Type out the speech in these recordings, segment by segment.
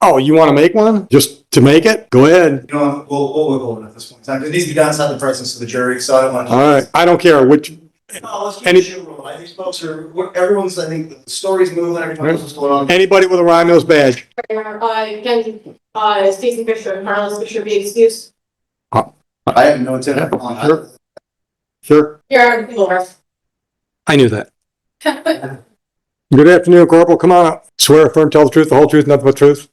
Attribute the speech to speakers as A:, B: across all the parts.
A: Oh, you want to make one? Just to make it? Go ahead.
B: You know, we'll go at this point in time. It needs to be done outside the presence of the jury, so I don't want to.
A: All right. I don't care which.
B: No, let's keep
A: Any-
B: the show rolling. I think folks are, everyone's, I think the story's moving, everything knows what's going on.
A: Anybody with a Rye Mills badge?
C: Again, Stacey Fisher, Carlos Fisher, be excused.
B: I have no intent of
A: Sure. Sure.
C: You're on the floor.
A: I knew that. Good afternoon, Corporal. Come on up. Swear, affirm, tell the truth, the whole truth, nothing but truth.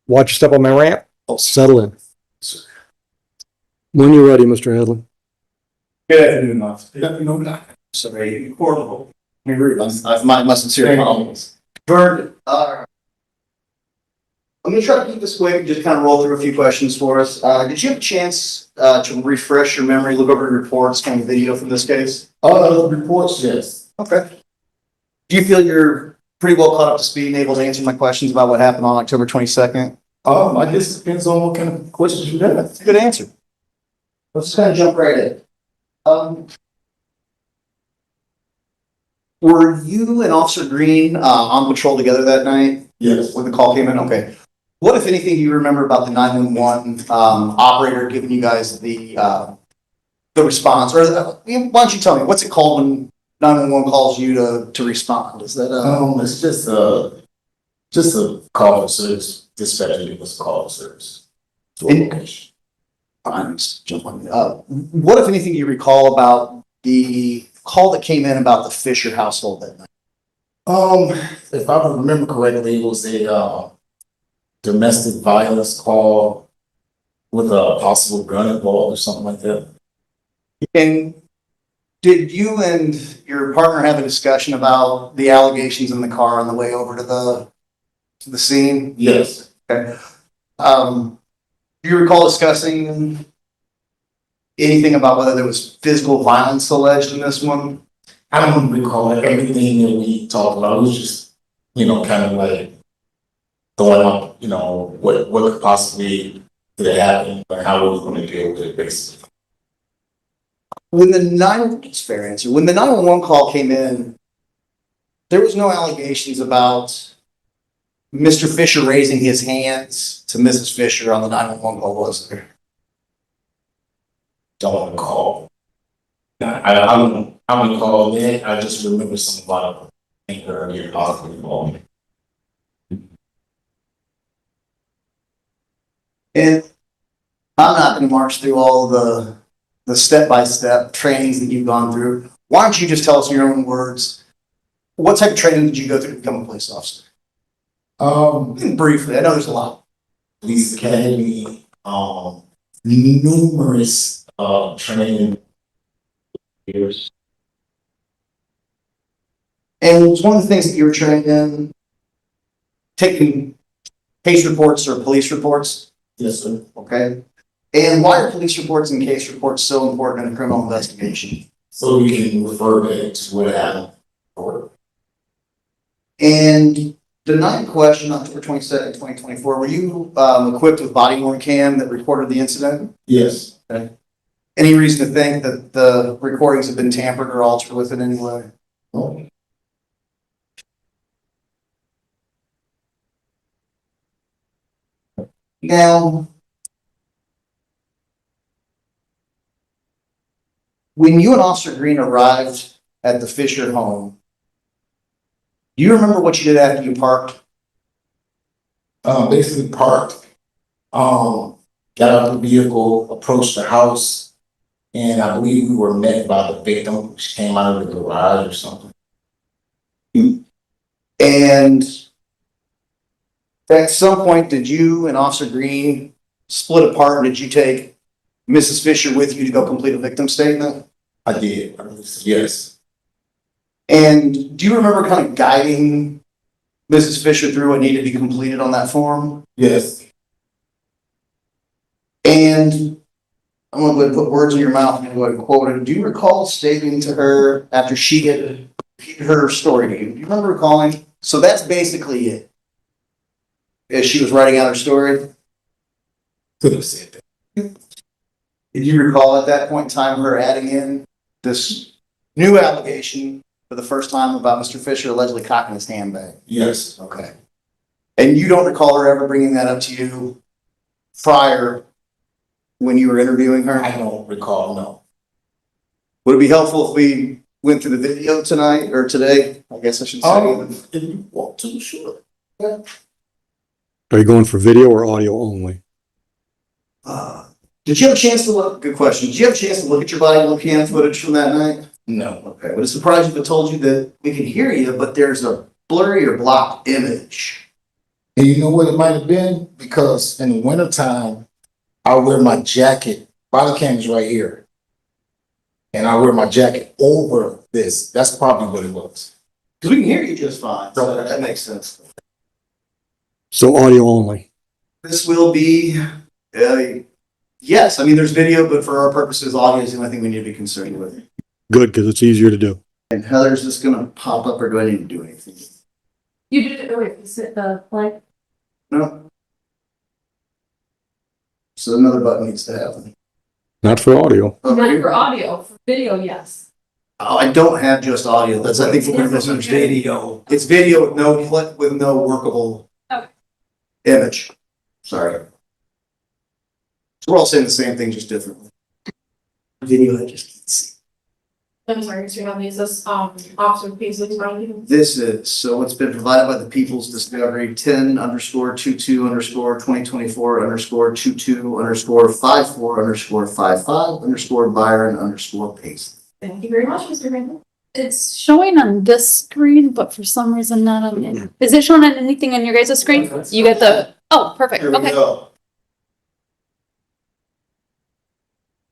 A: Watch your step on my ramp. I'll settle in. When you're ready, Mr. Hadley.
B: Good afternoon, officer. Sorry, horrible. Let me read. My sincere apologies. Vern, I'm going to try to keep this quick and just kind of roll through a few questions for us. Did you have a chance to refresh your memory, look over your reports, kind of video from this case?
D: Reports, yes.
B: Okay. Do you feel you're pretty well caught up to speed and able to answer my questions about what happened on October 22nd?
D: I guess it depends on what kind of questions you have.
B: That's a good answer. Let's just kind of jump right in. Were you and Officer Green on patrol together that night
D: Yes.
B: when the call came in? Okay. What, if anything, do you remember about the 911 operator giving you guys the response? Or why don't you tell me, what's it called when 911 calls you to respond? Is that
D: It's just a call for service. Dispatcher give us a call for service. To a
B: And-
D: location.
B: Fine, just jump on. What, if anything, do you recall about the call that came in about the Fisher household that night?
D: If I remember correctly, it was a domestic violence call with a possible gun involved or something like that.
B: And did you and your partner have a discussion about the allegations in the car on the way over to the scene?
D: Yes.
B: Okay. Do you recall discussing anything about whether there was physical violence alleged in this one?
D: I don't recall everything that we talked about. It was just, kind of like throwing out, what could possibly could happen or how we were going to deal with it, basically.
B: It's a fair answer. When the 911 call came in, there was no allegations about Mr. Fisher raising his hands to Mrs. Fisher on the 911 call, was there?
D: Don't recall. I don't recall that. I just remember some about her earlier possibly involved.
B: And I'm not going to march through all the step-by-step trainings that you've gone through. Why don't you just tell us in your own words, what type of training did you go through to become a police officer? Briefly, I know there's a lot.
D: Police Academy, numerous training years.
B: And was one of the things that you were trained in taking case reports or police reports?
D: Yes, sir.
B: Okay. And why are police reports and case reports so important in a criminal investigation?
D: So we can refer back to what happened.
B: And the night question, October 22nd, 2024, were you equipped with Bodycam that recorded the incident?
D: Yes.
B: Okay. Any reason to think that the recordings have been tampered or altered with in any way?
D: Oh.
B: Now, when you and Officer Green arrived at the Fisher home, do you remember what you did after you parked?
D: Basically parked, got out of the vehicle, approached the house, and I believe we were met by the victim. She came out of the garage or something.
B: And at some point, did you and Officer Green split apart, and did you take Mrs. Fisher with you to go complete a victim statement?
D: I did. Yes.
B: And do you remember kind of guiding Mrs. Fisher through what needed to be completed on that form?
D: Yes.
B: And I'm going to go ahead and put words in your mouth and go ahead and quote it. Do you recall stating to her after she had repeated her story to you? Do you remember recalling? So that's basically it. As she was writing out her story?
D: Could have said that.
B: Did you recall at that point in time her adding in this new allegation for the first time about Mr. Fisher allegedly cocking his handbag?
D: Yes.
B: Okay. And you don't recall her ever bringing that up to you prior when you were interviewing her?
D: I don't recall, no.
B: Would it be helpful if we went through the video tonight or today? I guess I should say.
D: If you want to, sure.
A: Are you going for video or audio only?
B: Did you have a chance to look? Good question. Did you have a chance to look at your Bodycam footage from that night?
D: No.
B: Okay. Would it surprise you if I told you that we can hear you, but there's a blurry or blocked image?
D: And you know what it might have been? Because in the wintertime, I wear my jacket. Body cam is right here. And I wear my jacket over this. That's probably what it was.
B: Because we can hear you just fine. So that makes sense.
A: So audio only.
B: This will be, yes, I mean, there's video, but for our purposes, audio is the only thing we need to be concerned with.
A: Good, because it's easier to do.
B: And Heather's just gonna pop up, or do I need to do anything?
C: You did it, wait, is it the play?
B: No. So another button needs to happen.
A: Not for audio.
C: Not for audio, for video, yes.
B: Oh, I don't have just audio. That's, I think, we're missing video. It's video with no clip, with no workable
C: Okay.
B: image. Sorry. So we're all saying the same thing, just differently. Video, I just can't see.
C: I'm sorry, Mr. Huntley, is this, Officer Paisley's running?
B: This is, so it's been provided by the People's Discovery 10_22_2024_2455_55_Byron_Paisley.
C: Thank you very much, Mr. Huntley.
E: It's showing on this screen, but for some reason not on it. Is it showing on anything on your guys' screen? You get the, oh, perfect,
B: Here we
E: okay.
B: go.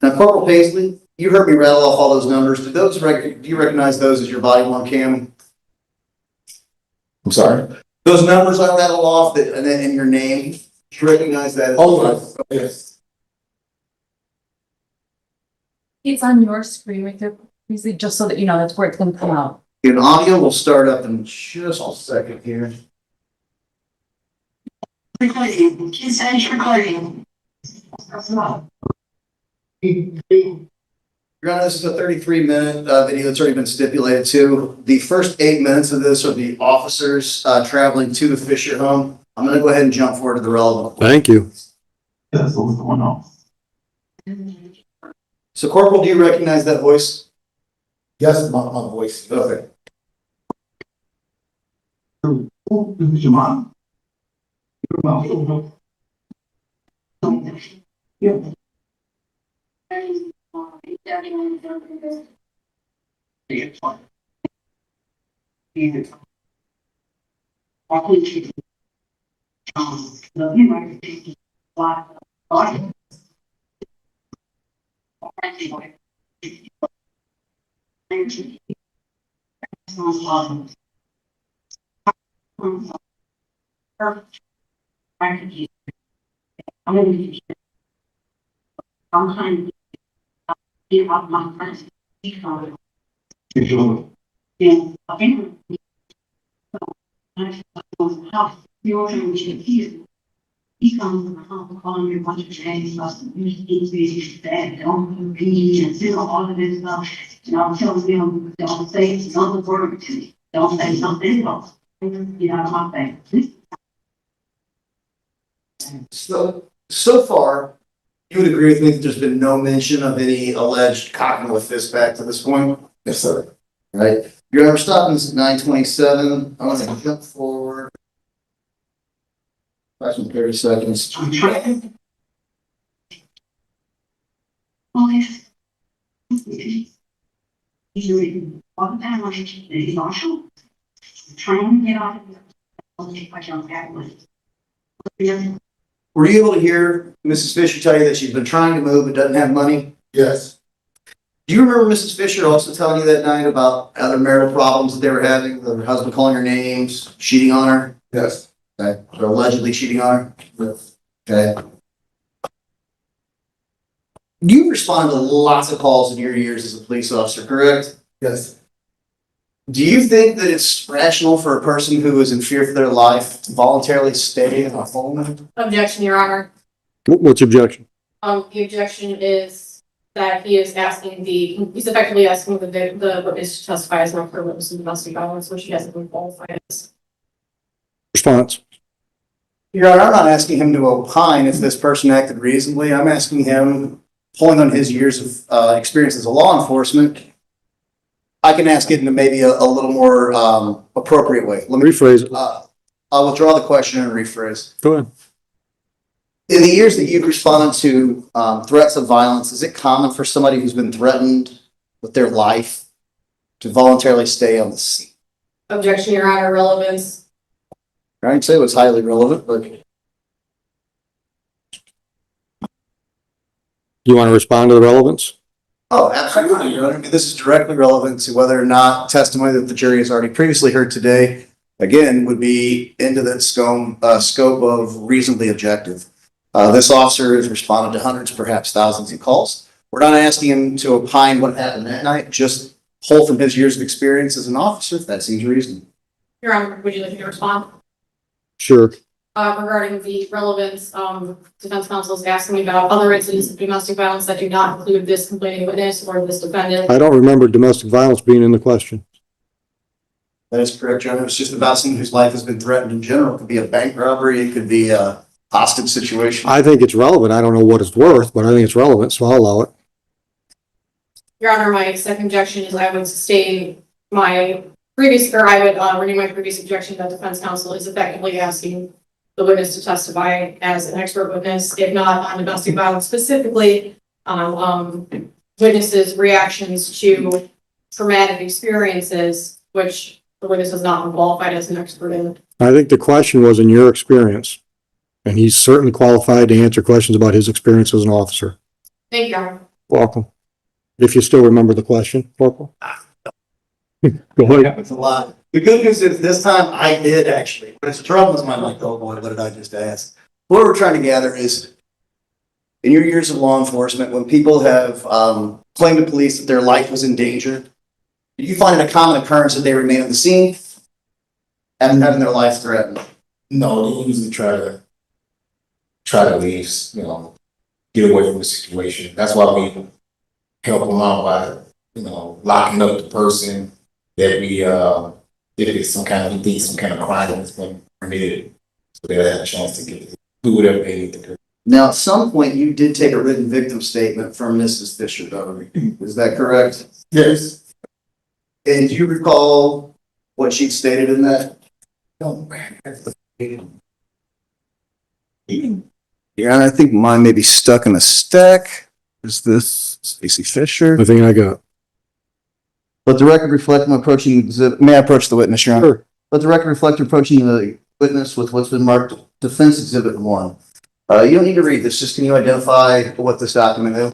B: Now, Corporal Paisley, you heard me rattle off all those numbers. Do you recognize those as your body worn cam?
D: I'm sorry?
B: Those numbers I rattled off that, and then in your name, do you recognize that?
D: Oh, yes.
E: It's on your screen right there, Paisley, just so that you know that's where it's gonna come out.
B: In audio, we'll start up in just a second here.
F: Recording. Consent recording.
B: Your Honor, this is a 33-minute video that's already been stipulated to. The first 8 minutes of this are the officers traveling to the Fisher home. I'm going to go ahead and jump forward to the relevant.
A: Thank you.
D: That's what's going on.
B: So, Corporal, do you recognize that voice?
D: Yes, my voice.
B: Okay.
D: This is your mom. Yeah.
F: Give up my friends. And I think he comes from the house calling me a bunch of things, he's bad, don't be, and all of this stuff. And I'm telling him, don't say another word to me, don't say something else. Get out of my face.
B: So far, you would agree with me that there's been no mention of any alleged cocking with fist back to this point?
D: Yes, sir.
B: Right? Your Honor, stopping is 9:27. I'm going to jump forward. 30 seconds.
F: I'm trying. Police. He's reading all the time, he's Marshall. Trying to get out of here. I'll take my jump back with.
B: Were you able to hear Mrs. Fisher tell you that she's been trying to move but doesn't have money?
D: Yes.
B: Do you remember Mrs. Fisher also telling you that night about other marital problems that they were having? Her husband calling her names, cheating on her?
D: Yes.
B: Okay. Or allegedly cheating on her?
D: Yes.
B: Okay. You respond to lots of calls in your years as a police officer, correct?
D: Yes.
B: Do you think that it's rational for a person who is in fear for their life to voluntarily stay in a home?
C: Objection, Your Honor.
A: What's your objection?
C: The objection is that he's effectively asking the witness to testify as an expert witness in domestic violence, which he hasn't been qualified as.
A: Response.
B: Your Honor, I'm not asking him to opine if this person acted reasonably. I'm asking him, pulling on his years of experience as a law enforcement, I can ask it in maybe a little more appropriate way. Let me,
A: Rephrase it.
B: I'll withdraw the question and rephrase.
A: Go ahead.
B: In the years that you've responded to threats of violence, is it common for somebody who's been threatened with their life to voluntarily stay on the scene?
C: Objection, Your Honor, relevance.
B: I'd say it was highly relevant, but
A: You want to respond to the relevance?
B: oh, absolutely, Your Honor. I mean, this is directly relevant to whether or not testimony that the jury has already previously heard today, again, would be into that scope of reasonably objective. This officer has responded to hundreds, perhaps thousands of calls. We're not asking him to opine what happened that night, just pull from his years of experience as an officer, if that seems reasonable.
C: Your Honor, would you like me to respond?
A: Sure.
C: Regarding the relevance, defense counsel is asking me about other incidents of domestic violence that do not include this complaining witness or this defendant.
A: I don't remember domestic violence being in the question.
B: That is correct, Your Honor. It's just about someone whose life has been threatened in general. It could be a bank robbery, it could be a hostage situation.
A: I think it's relevant. I don't know what it's worth, but I think it's relevant, so I'll allow it.
C: Your Honor, my second objection is I would sustain my previous, or I would renew my previous objection that defense counsel is effectively asking the witness to testify as an expert witness, if not on domestic violence specifically, witnesses' reactions to traumatic experiences, which the witness is not qualified as an expert in.
A: I think the question was in your experience, and he's certainly qualified to answer questions about his experience as an officer.
C: Thank you, Your Honor.
A: Welcome. If you still remember the question, Corporal. Go ahead.
B: Happens a lot. The good news is this time I did actually, but it's a trouble is my like, oh boy, what did I just ask? What we're trying to gather is in your years of law enforcement, when people have claimed to police that their life was in danger, did you find it a common occurrence that they remain on the scene and having their life threatened?
D: No, they usually try to leave, you know, get away from the situation. That's why we help them out by, you know, locking up the person that we if it's some kind of crime that's been committed, so they have a chance to do whatever they need to do.
B: Now, at some point, you did take a written victim statement from Mrs. Fisher, though. Is that correct?
D: Yes.
B: And do you recall what she stated in that? Yeah, I think mine may be stuck in a stack. Is this Stacy Fisher?
A: The thing I got.
B: Let the record reflect I'm approaching exhibit. May I approach the witness, Your Honor?
A: Sure.
B: Let the record reflect you're approaching the witness with what's been marked Defense Exhibit 1. You don't need to read this. Just can you identify what this document is?